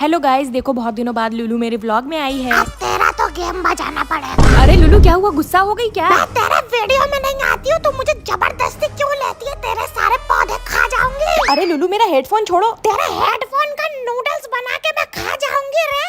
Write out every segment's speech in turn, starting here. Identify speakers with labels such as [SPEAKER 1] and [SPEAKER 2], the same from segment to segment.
[SPEAKER 1] Hello guys, देखो बहुत दिनों बाद लुलू मेरे व्लॉग में आई है।
[SPEAKER 2] अब तेरा तो गेम बजाना पड़ेगा।
[SPEAKER 1] अरे लुलू क्या हुआ, गुस्सा हो गई क्या?
[SPEAKER 2] मैं तेरे वीडियो में नहीं आती हूँ, तू मुझे जबरदस्ती क्यों लेती है? तेरे सारे पौधे खा जाऊंगी।
[SPEAKER 1] अरे लुलू मेरा हेडफोन छोड़ो।
[SPEAKER 2] तेरे हेडफोन का नूडल्स बना के मैं खा जाऊंगी रे।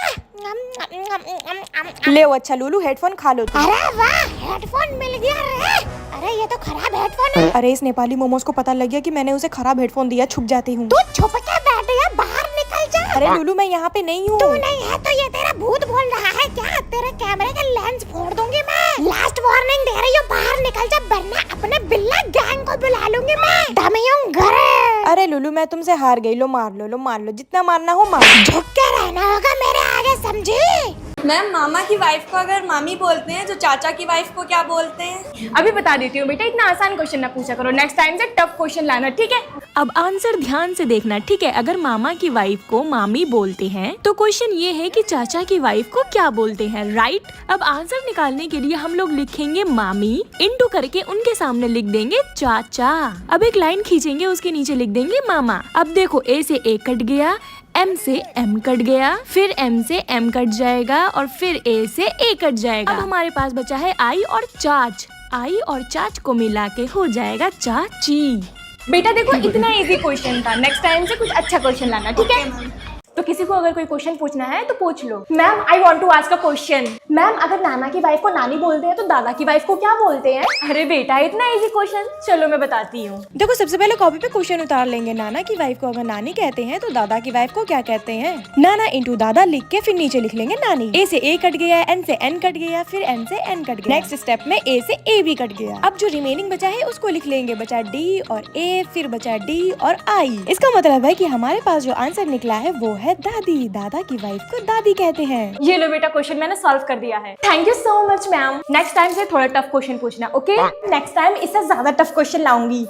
[SPEAKER 1] ले अच्छा लुलू, हेडफोन खा लो तुम।
[SPEAKER 2] अरे वाह, हेडफोन मिल गया रे। अरे ये तो खराब हेडफोन है।
[SPEAKER 1] अरे इस नेपाली मोमोज को पता लग गया कि मैंने उसे खराब हेडफोन दिया, छुप जाती हूँ।
[SPEAKER 2] तू छुप के बैठी है, बाहर निकल जा।
[SPEAKER 1] अरे लुलू मैं यहाँ पे नहीं हूँ।
[SPEAKER 2] तू नहीं है तो ये तेरा भूत बोल रहा है क्या? तेरे कैमरे का लेंस फोड़ दूंगी मैं। लास्ट वार्निंग दे रही हूँ, बाहर निकल जा वरना अपने बिल्ला गैंग को बुला लूंगी मैं। दमियों घरे।
[SPEAKER 1] अरे लुलू मैं तुमसे हार गई, लो मार लो, मार लो, जितना मारना हो मार लो।
[SPEAKER 2] झुक के रहना होगा मेरे आगे, समझी?
[SPEAKER 3] मैम, मामा की वाइफ को अगर मामी बोलते हैं, जो चाचा की वाइफ को क्या बोलते हैं?
[SPEAKER 4] अभी बता देती हूँ बेटा, इतना आसान क्वेश्चन ना पूछा करो, नेक्स्ट टाइम से टफ क्वेश्चन लाना, ठीक है?
[SPEAKER 1] अब आंसर ध्यान से देखना, ठीक है? अगर मामा की वाइफ को मामी बोलते हैं तो क्वेश्चन ये है कि चाचा की वाइफ को क्या बोलते हैं, राइट? अब आंसर निकालने के लिए हम लोग लिखेंगे मामी, इनटू करके उनके सामने लिख देंगे चाचा। अब एक लाइन खींचेंगे, उसके नीचे लिख देंगे मामा। अब देखो, ए से ए कट गया, M से M कट गया, फिर M से M कट जाएगा और फिर A से A कट जाएगा। अब हमारे पास बचा है आई और चाच। आई और चाच को मिला के हो जाएगा चाची।
[SPEAKER 4] बेटा देखो, इतना इजी क्वेश्चन था, नेक्स्ट टाइम से कुछ अच्छा क्वेश्चन लाना, ठीक है? तो किसी को अगर कोई क्वेश्चन पूछना है तो पूछ लो। Ma'am, I want to ask a question. Ma'am, अगर नाना की वाइफ को नानी बोलते हैं तो दादा की वाइफ को क्या बोलते हैं? अरे बेटा, इतना इजी क्वेश्चन, चलो मैं बताती हूँ।
[SPEAKER 1] देखो सबसे पहले कॉपी पे क्वेश्चन उतार लेंगे। नाना की वाइफ को अगर नानी कहते हैं तो दादा की वाइफ को क्या कहते हैं? नाना इंटू दादा लिख के फिर नीचे लिख लेंगे नानी। ए से ए कट गया, एन से एन कट गया, फिर एन से एन कट गया। नेक्स्ट स्टेप में ए से ए भी कट गया। अब जो रिमेनिंग बचा है उसको लिख लेंगे। बचा डी और ए, फिर बचा डी और आई। इसका मतलब है कि हमारे पास जो आंसर निकला है वो है दादी। दादा की वाइफ को दादी कहते हैं।
[SPEAKER 4] ये लो बेटा, क्वेश्चन मैंने सॉल्व कर दिया है। Thank you so much ma'am. Next time से थोड़ा टफ क्वेश्चन पूछना, ओके? नेक्स्ट टाइम इससे ज्यादा टफ क्वेश्चन लाऊंगी।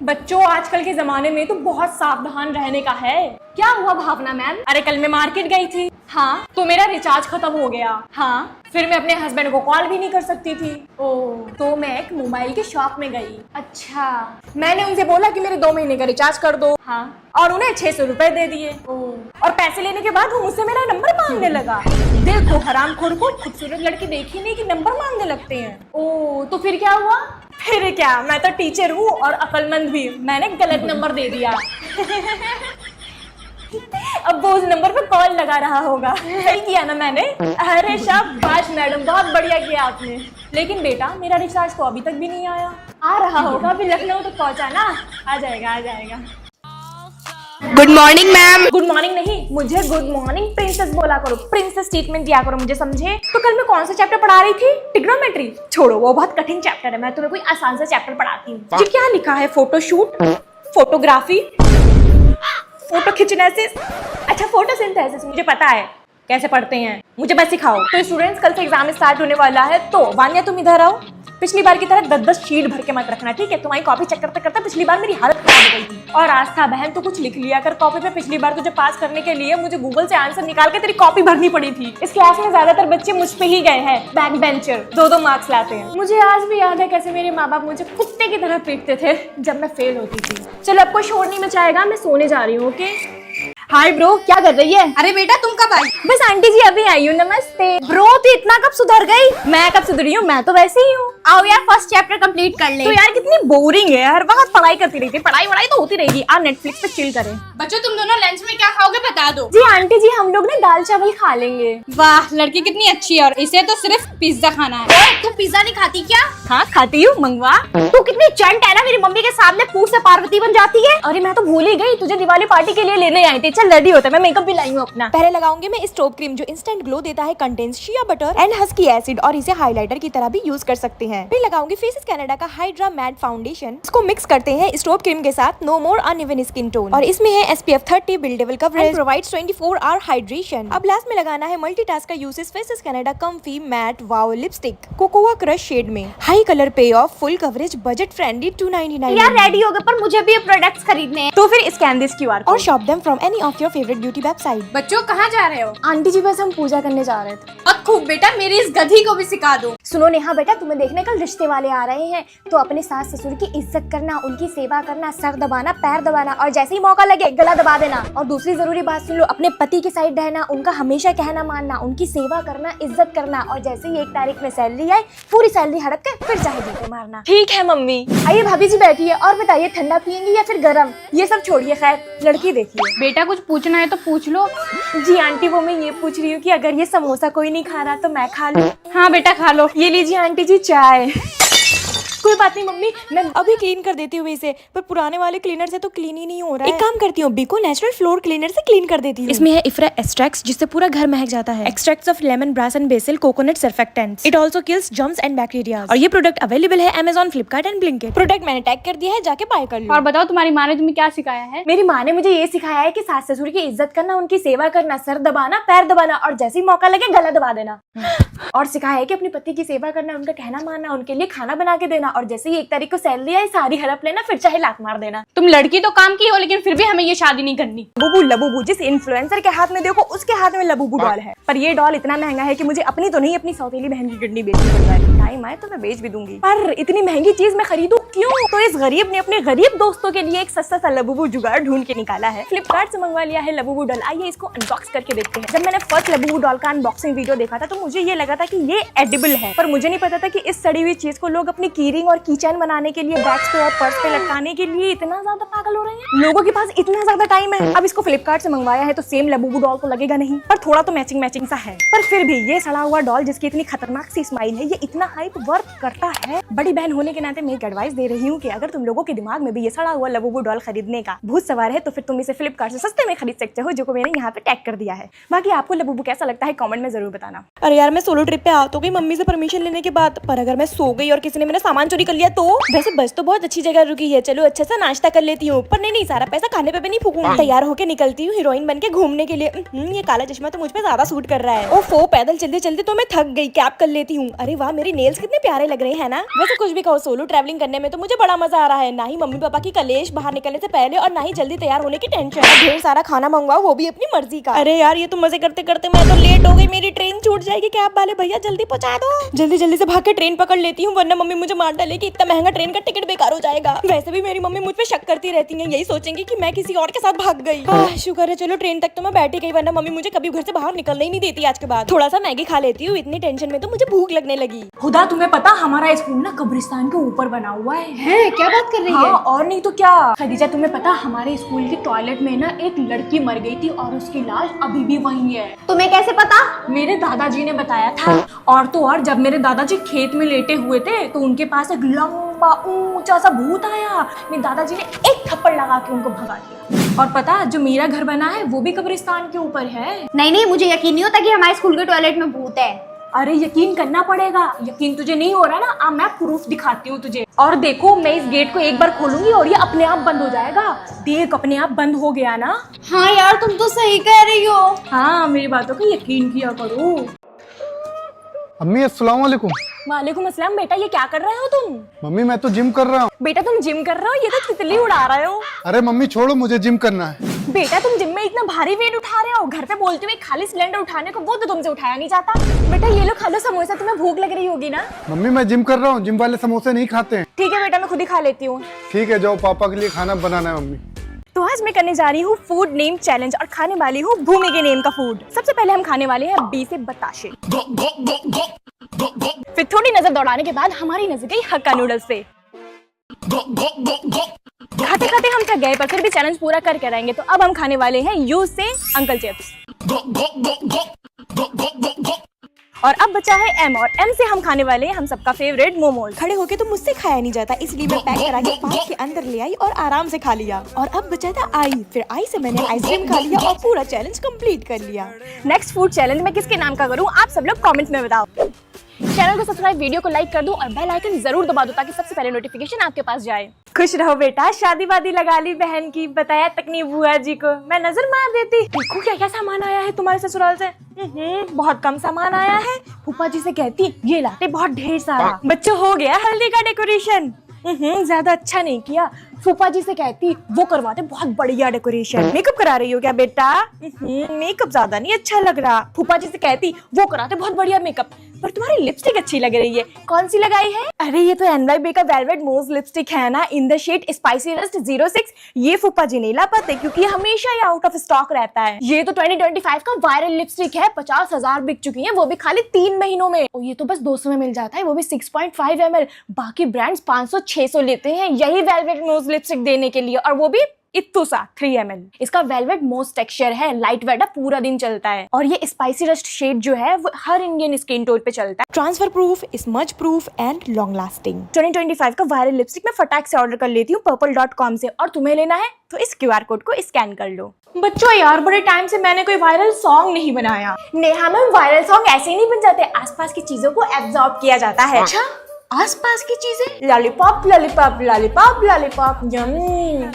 [SPEAKER 4] बच्चों, आजकल के जमाने में तो बहुत सावधान रहने का है। क्या हुआ भावना मैम? अरे कल मैं मार्केट गई थी। हाँ, तो मेरा रिचार्ज खत्म हो गया। हाँ, फिर मैं अपने हस्बैंड को कॉल भी नहीं कर सकती थी। ओह, तो मैं एक मोबाइल के शॉप में गई। अच्छा, मैंने उनसे बोला कि मेरे 2 महीने का रिचार्ज कर दो। हाँ, और उन्हें 600 रुपए दे दिए। और पैसे लेने के बाद वो मुझसे मेरा नंबर मांगने लगा। देखो हरामखोर को खूबसूरत लड़की देखी नहीं कि नंबर मांगने लगते हैं। ओह, तो फिर क्या हुआ? फिर क्या, मैं तो टीचर हूँ और अक्लमंद भी, मैंने गलत नंबर दे दिया। अब वो उस नंबर पे कॉल लगा रहा होगा। सही किया ना मैंने? अरे शाबाश मैडम, बहुत बढ़िया किया आपने। लेकिन बेटा, मेरा रिचार्ज तो अभी तक भी नहीं आया। आ रहा होगा, अभी लखनऊ तक पहुंचा ना, आ जाएगा आ जाएगा।
[SPEAKER 3] Good morning ma'am.
[SPEAKER 4] Good morning नहीं, मुझे गुड मॉर्निंग प्रिंसेस बोला करो, प्रिंसेस ट्रीटमेंट दिया करो मुझे, समझे? तो कल मैं कौन सा चैप्टर पढ़ा रही थी? ट्रिग्नोमेट्री। छोड़ो, वो बहुत कठिन चैप्टर है, मैं तुम्हें कोई आसान सा चैप्टर पढ़ाती हूँ। जी क्या लिखा है? फोटोशूट, फोटोग्राफी, फोटो खिंचनेसिस। अच्छा, फोटोसिंथेसिस मुझे पता है कैसे पढ़ते हैं, मुझे बस सिखाओ। तो स्टूडेंट्स, कल से एग्जाम स्टार्ट होने वाला है, तो वानिया तुम इधर आओ। पिछली बार की तरह 10-10 शीट भर के मत रखना, ठीक है? तुम्हारी कॉपी चेक करते करते पिछली बार मेरी हालत खराब हो गई थी। और आस्था बहन, तो कुछ लिख लिया कर कॉपी पे। पिछली बार तुझे पास करने के लिए मुझे गूगल से आंसर निकाल के तेरी कॉपी भरनी पड़ी थी। इस क्लास में ज्यादातर बच्चे मुझ पे ही गए हैं, बैक बेंचर, 2-2 मार्क्स लाते हैं। मुझे आज भी याद है कैसे मेरे माँ बाप मुझे कुत्ते की तरह पीटते थे जब मैं फेल होती थी। चलो, अब कोई शोर नहीं मचाएगा, मैं सोने जा रही हूँ, ओके? हाय ब्रो, क्या कर रही है?
[SPEAKER 3] अरे बेटा, तुम कब आई?
[SPEAKER 4] बस आंटी जी अभी आई हूँ, नमस्ते।
[SPEAKER 3] ब्रो, तू इतना कब सुधर गई?
[SPEAKER 4] मैं कब सुधरी हूँ? मैं तो वैसे ही हूँ।
[SPEAKER 3] आओ यार, फर्स्ट चैप्टर कंप्लीट कर ले।
[SPEAKER 4] तो यार कितनी बोरिंग है, हर वक्त पढ़ाई करती रहती है। पढ़ाई वढ़ाई तो होती रहेगी, आज नेटफ्लिक्स पे चिल करें।
[SPEAKER 3] बच्चों, तुम दोनों लंच में क्या खाओगे बता दो।
[SPEAKER 4] जी आंटी जी, हम लोग ना दाल चावल खा लेंगे।
[SPEAKER 3] वाह, लड़की कितनी अच्छी है, और इसे तो सिर्फ पिज्जा खाना है। तुम पिज्जा नहीं खाती क्या?
[SPEAKER 4] हाँ खाती हूँ, मंगवा।
[SPEAKER 3] तू कितनी चंट है ना, मेरी मम्मी के सामने पूछ से पार्वती बन जाती है।
[SPEAKER 4] अरे मैं तो भूल ही गई, तुझे दिवाली पार्टी के लिए लेने आई थी। चल रेडी होता है, मैं मेकअप भी लाई हूँ अपना।
[SPEAKER 1] पहले लगाऊंगी मैं स्टोव क्रीम जो इंस्टेंट ग्लो देता है, contains shea butter and husky acid और इसे हाइलाइटर की तरह भी यूज कर सकते हैं। फिर लगाऊंगी फेसेस कनाडा का हाइड्रा मैट फाउंडेशन। इसको मिक्स करते हैं स्टोव क्रीम के साथ, no more uneven skin tone, और इसमें है SPF 30 buildable coverage, provides 24 hour hydration. अब लास्ट में लगाना है मल्टीटास्क का uses Faces Canada comfy matte wow lipstick cocoa crush shade में, high colour payoff, full coverage, budget friendly, 299।
[SPEAKER 3] यार रेडी हो गए, पर मुझे भी प्रोडक्ट्स खरीदने हैं।
[SPEAKER 4] तो फिर स्कैन दिस QR
[SPEAKER 1] और shop them from any of your favourite beauty website.
[SPEAKER 3] बच्चों, कहाँ जा रहे हो?
[SPEAKER 4] आंटी जी, बस हम पूजा करने जा रहे थे।
[SPEAKER 3] और खूब बेटा, मेरी इस गधी को भी सिखा दो।
[SPEAKER 4] सुनो नेहा बेटा, तुम्हें देखने कल रिश्ते वाले आ रहे हैं, तो अपने सास ससुर की इज्जत करना, उनकी सेवा करना, सर दबाना, पैर दबाना, और जैसे ही मौका लगे गला दबा देना। और दूसरी जरूरी बात सुन लो, अपने पति की साइड रहना, उनका हमेशा कहना मानना, उनकी सेवा करना, इज्जत करना, और जैसे ही 1 तारीख में सैलरी आए पूरी सैलरी हड़प के फिर चाहे जूते मारना।
[SPEAKER 1] ठीक है मम्मी।
[SPEAKER 4] आइए भाभी जी बैठिए और बताइए, ठंडा पियेंगी या फिर गर्म? ये सब छोड़िए, खैर लड़की देखिए।
[SPEAKER 3] बेटा कुछ पूछना है तो पूछ लो।
[SPEAKER 4] जी आंटी, वो मैं ये पूछ रही हूँ कि अगर ये समोसा कोई नहीं खा रहा तो मैं खा लूँ?
[SPEAKER 3] हाँ बेटा खा लो।
[SPEAKER 4] ये लीजिए आंटी जी चाय। कोई बात नहीं मम्मी, मैं अभी क्लीन कर देती हूँ इसे, पर पुराने वाले क्लीनर से तो क्लीन ही नहीं हो रहा है। एक काम करती हूँ, बिको नेचुरल फ्लोर क्लीनर से क्लीन कर देती हूँ। इसमें है इफ्रा एक्सट्रैक्ट्स, जिससे पूरा घर महक जाता है। Extracts of lemon, brass and basil, coconut surfactants. It also kills germs and bacteria. और ये प्रोडक्ट अवेलेबल है Amazon, Flipkart and Blinkit. Product मैंने टैग कर दिया है, जाके बाय कर लो।
[SPEAKER 3] और बताओ तुम्हारी माँ ने तुम्हें क्या सिखाया है?
[SPEAKER 4] मेरी माँ ने मुझे ये सिखाया है कि सास ससुर की इज्जत करना, उनकी सेवा करना, सर दबाना, पैर दबाना, और जैसे ही मौका लगे गला दबा देना। और सिखाया है कि अपने पति की सेवा करना, उनका कहना मानना, उनके लिए खाना बना के देना, और जैसे ही 1 तारीख को सैलरी आए सारी हड़प लेना, फिर चाहे लात मार देना।
[SPEAKER 3] तुम लड़की तो काम की हो, लेकिन फिर भी हमें ये शादी नहीं करनी।
[SPEAKER 4] लबूबू लबूबू, जिस इन्फ्लुएंसर के हाथ में देखो उसके हाथ में लबूबू डॉल है, पर ये डॉल इतना महंगा है कि मुझे अपनी तो नहीं, अपनी सौतेली बहन की किडनी बेचनी पड़ जाएगी। टाइम आए तो मैं बेच भी दूंगी, पर इतनी महंगी चीज मैं खरीदूं क्यों? तो इस गरीब ने अपने गरीब दोस्तों के लिए एक सस्ता सा लबूबू जुगाड़ ढूंढ के निकाला है। फ्लिपकार्ट से मंगवा लिया है लबूबू डॉल। आइए इसको अनबॉक्स करके देखते हैं। जब मैंने फर्स्ट लबूबू डॉल का अनबॉक्सिंग वीडियो देखा था तो मुझे ये लगा था कि ये एडिबल है, पर मुझे नहीं पता था कि इस सड़ी हुई चीज को लोग अपनी कीरिंग और कीचेन बनाने के लिए, बैग्स पे और पर्स पे लटकाने के लिए इतना ज्यादा पागल हो रहे हैं। लोगों के पास इतना ज्यादा टाइम है। अब इसको फ्लिपकार्ट से मंगवाया है तो सेम लबूबू डॉल तो लगेगा नहीं, पर थोड़ा तो मैचिंग मैचिंग सा है। पर फिर भी ये सड़ा हुआ डॉल जिसकी इतनी खतरनाक सी स्माइल है, ये इतना हाइप वर्क करता है। बड़ी बहन होने के नाते मैं एक एडवाइस दे रही हूँ कि अगर तुम लोगों के दिमाग में भी ये सड़ा हुआ लबूबू डॉल खरीदने का भूत सवार है तो फिर तुम इसे फ्लिपकार्ट से सस्ते में खरीद सकते हो, जो को मैंने यहाँ पे टैग कर दिया है। बाकी आपको लबूबू कैसा लगता है कमेंट में जरूर बताना। अरे यार, मैं सोलो ट्रिप पे आ तो गई मम्मी से परमिशन लेने के बाद, पर अगर मैं सो गई और किसी ने मेरा सामान चोरी कर लिया तो? वैसे बस तो बहुत अच्छी जगह रुकी है, चलो अच्छा सा नाश्ता कर लेती हूँ, पर नहीं सारा पैसा खाने पे भी नहीं फूकूंगी। तैयार होके निकलती हूँ हीरोइन बन के घूमने के लिए। ये काला चश्मा तो मुझ पे ज्यादा सूट कर रहा है। ओफो, पैदल चलते चलते तो मैं थक गई, कैप कर लेती हूँ। अरे वाह, मेरी नेल्स कितने प्यारे लग रहे हैं ना। वैसे कुछ भी कहो, सोलो ट्रैवलिंग करने में तो मुझे बड़ा मजा आ रहा है। ना ही मम्मी पापा की कलेश बाहर निकलने से पहले, और ना ही जल्दी तैयार होने की टेंशन। ढेर सारा खाना मंगवाओ, वो भी अपनी मर्जी का। अरे यार, ये तो मजे करते करते मैं तो लेट हो गई, मेरी ट्रेन छूट जाएगी। कैब वाले भैया जल्दी पहुंचा दो। जल्दी जल्दी से भाग के ट्रेन पकड़ लेती हूँ, वरना मम्मी मुझे मार डालेगी। इतना महंगा ट्रेन का टिकट बेकार हो जाएगा। वैसे भी मेरी मम्मी मुझ पे शक करती रहती है, यही सोचेंगे कि मैं किसी और के साथ भाग गई। शुक्र है चलो ट्रेन तक तो मैं बैठी गई, वरना मम्मी मुझे कभी घर से बाहर निकलने ही नहीं देती आज के बाद। थोड़ा सा मैगी खा लेती हूँ, इतनी टेंशन में तो मुझे भूख लगने लगी। खुदा, तुम्हें पता हमारा स्कूल ना कब्रिस्तान के ऊपर बना हुआ है?
[SPEAKER 3] क्या बात कर रही
[SPEAKER 4] हाँ,
[SPEAKER 3] है?
[SPEAKER 4] और नहीं तो क्या। खदीजा, तुम्हें पता हमारे स्कूल के टॉयलेट में ना एक लड़की मर गई थी और उसकी लाश अभी भी वहीं है।
[SPEAKER 3] तुम्हें कैसे पता?
[SPEAKER 4] मेरे दादाजी ने बताया था। और तो और, जब मेरे दादाजी खेत में लेटे हुए थे तो उनके पास एक लंबा ऊंचा सा भूत आया। मेरे दादाजी ने एक थप्पड़ लगा के उनको भगा दिया। और पता, जो मेरा घर बना है वो भी कब्रिस्तान के ऊपर है।
[SPEAKER 3] नहीं, मुझे यकीन नहीं होता कि हमारे स्कूल के टॉयलेट में भूत है।
[SPEAKER 4] अरे यकीन करना पड़ेगा। यकीन तुझे नहीं हो रहा ना? अब मैं प्रूफ दिखाती हूँ तुझे। और देखो, मैं इस गेट को एक बार खोलूंगी और ये अपने आप बंद हो जाएगा। देख, अपने आप बंद हो गया ना।
[SPEAKER 3] हाँ यार, तुम तो सही कह रही हो।
[SPEAKER 4] हाँ, मेरी बातों का यकीन किया करो।
[SPEAKER 5] अम्मी अस्सलाम वालेकुम।
[SPEAKER 4] वालेकुम अस्सलाम। बेटा, ये क्या कर रहे हो तुम?
[SPEAKER 5] मम्मी मैं तो जिम कर रहा हूँ।
[SPEAKER 4] बेटा, तुम जिम कर रहे हो? ये तो तितली उड़ा रहे हो।
[SPEAKER 5] अरे मम्मी छोड़ो, मुझे जिम करना है।
[SPEAKER 4] बेटा, तुम जिम में इतना भारी वेट उठा रहे हो, घर पे बोलते हुए खाली सिलेंडर उठाने को, वो तो तुमसे उठाया नहीं जाता। बेटा, ये लो खा लो समोसा, तुम्हें भूख लग रही होगी ना।
[SPEAKER 5] मम्मी मैं जिम कर रहा हूँ, जिम वाले समोसे नहीं खाते हैं।
[SPEAKER 4] ठीक है बेटा, मैं खुद ही खा लेती हूँ।
[SPEAKER 5] ठीक है, जाओ पापा के लिए खाना बनाना है मम्मी।
[SPEAKER 4] तो आज मैं करने जा रही हूँ फूड नेम चैलेंज और खाने वाली हूँ भूमि के नेम का फूड। सबसे पहले हम खाने वाले हैं बी से बताशे। फिर थोड़ी नजर दौड़ाने के बाद हमारी नजर गई हक्का नूडल्स पे। खाते खाते हम थक गए, पर फिर भी चैलेंज पूरा करके रहेंगे। तो अब हम खाने वाले हैं यू से अंकल चिप्स। और अब बचा है एम, और एम से हम खाने वाले हैं हम सबका फेवरेट मोमोज। खड़े होके तो मुझसे खाया नहीं जाता, इसलिए मैं पैक करा के पाउच के अंदर ले आई और आराम से खा लिया। और अब बचा था आई, फिर आई से मैंने आइसक्रीम खा लिया और पूरा चैलेंज कंप्लीट कर लिया। नेक्स्ट फूड चैलेंज मैं किसके नाम का करूँ, आप सब लोग कमेंट्स में बताओ। चैनल को सब्सक्राइब, वीडियो को लाइक कर दो और बेल आइकन जरूर दबा दो ताकि सबसे पहले नोटिफिकेशन आपके पास जाए। खुश रहो बेटा, शादी वादी लगा ली बहन की, बताया तक नहीं बुआ जी को। मैं नजर मार देती। देखो क्या क्या सामान आया है तुम्हारे ससुराल से। बहुत कम सामान आया है। फूफा जी से कहती ये लाते बहुत ढेर सारा। बच्चों, हो गया हल्दी का डेकोरेशन? ज्यादा अच्छा नहीं किया। फूफा जी से कहती वो करवाते बहुत बढ़िया डेकोरेशन। मेकअप करा रही हो क्या बेटा? मेकअप ज्यादा नहीं अच्छा लग रहा। फूफा जी से कहती वो कराते बहुत बढ़िया मेकअप, पर तुम्हारी लिपस्टिक अच्छी लग रही है, कौन सी लगाई है? अरे ये तो NYB का वेलवेट मोज लिपस्टिक है ना, in the shade spicy rust 06। ये फूफा जी नहीं ला पाते क्योंकि ये हमेशा ही आउट ऑफ स्टॉक रहता है। ये तो 2025 का वायरल लिपस्टिक है, 50,000 बिक चुकी है, वो भी खाली 3 महीनों में। और ये तो बस 200 में मिल जाता है, वो भी 6.5 ml। बाकी ब्रांड्स 500-600 लेते हैं यही वेलवेट मोज लिपस्टिक देने के लिए, और वो भी इत्तू सा 3 ml। इसका वेलवेट मोस टेक्सचर है, लाइट वेट है, पूरा दिन चलता है। और ये स्पाइसी रस्ट शेड जो है वो हर इंडियन स्किन टोन पे चलता है। Transfer proof, smudge proof and long lasting. 2025 का वायरल लिपस्टिक मैं फटाक से ऑर्डर कर लेती हूँ purple.com से, और तुम्हें लेना है तो इस QR कोड को स्कैन कर लो। बच्चों यार बड़े टाइम से मैंने कोई वायरल सॉन्ग नहीं बनाया। नेहा मैम वायरल सॉन्ग ऐसे ही नहीं बन जाते, आसपास की चीजों को एब्जॉर्ब किया जाता है। अच्छा आसपास की चीजें? Lollipop lollipop lollipop lollipop, yummy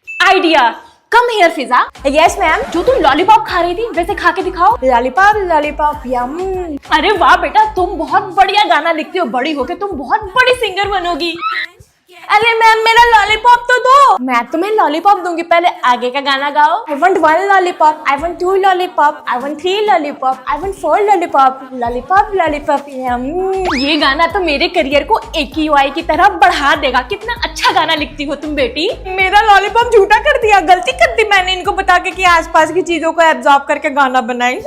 [SPEAKER 4] idea. Come here Fiza. Yes ma'am. जो तुम लॉलीपॉप खा रही थी वैसे खा के दिखाओ। लॉलीपॉप लॉलीपॉप यम। अरे वाह बेटा तुम बहुत बढ़िया गाना लिखती हो, बड़ी होके तुम बहुत बड़ी सिंगर बनोगी। अरे मैम मेरा लॉलीपॉप तो दो। मैं तुम्हें लॉलीपॉप दूंगी, पहले आगे का गाना गाओ। I want 1 lollipop, I want 2 lollipop, I want 3 lollipop, I want 4 lollipop, lollipop lollipop यम। ये गाना तो मेरे करियर को AQI की तरह बढ़ा देगा। कितना अच्छा गाना लिखती हो तुम बेटी। मेरा लॉलीपॉप झूठा कर दिया, गलती कर दी मैंने इनको बता के कि आसपास की चीजों को एब्जॉर्ब करके गाना बनाई।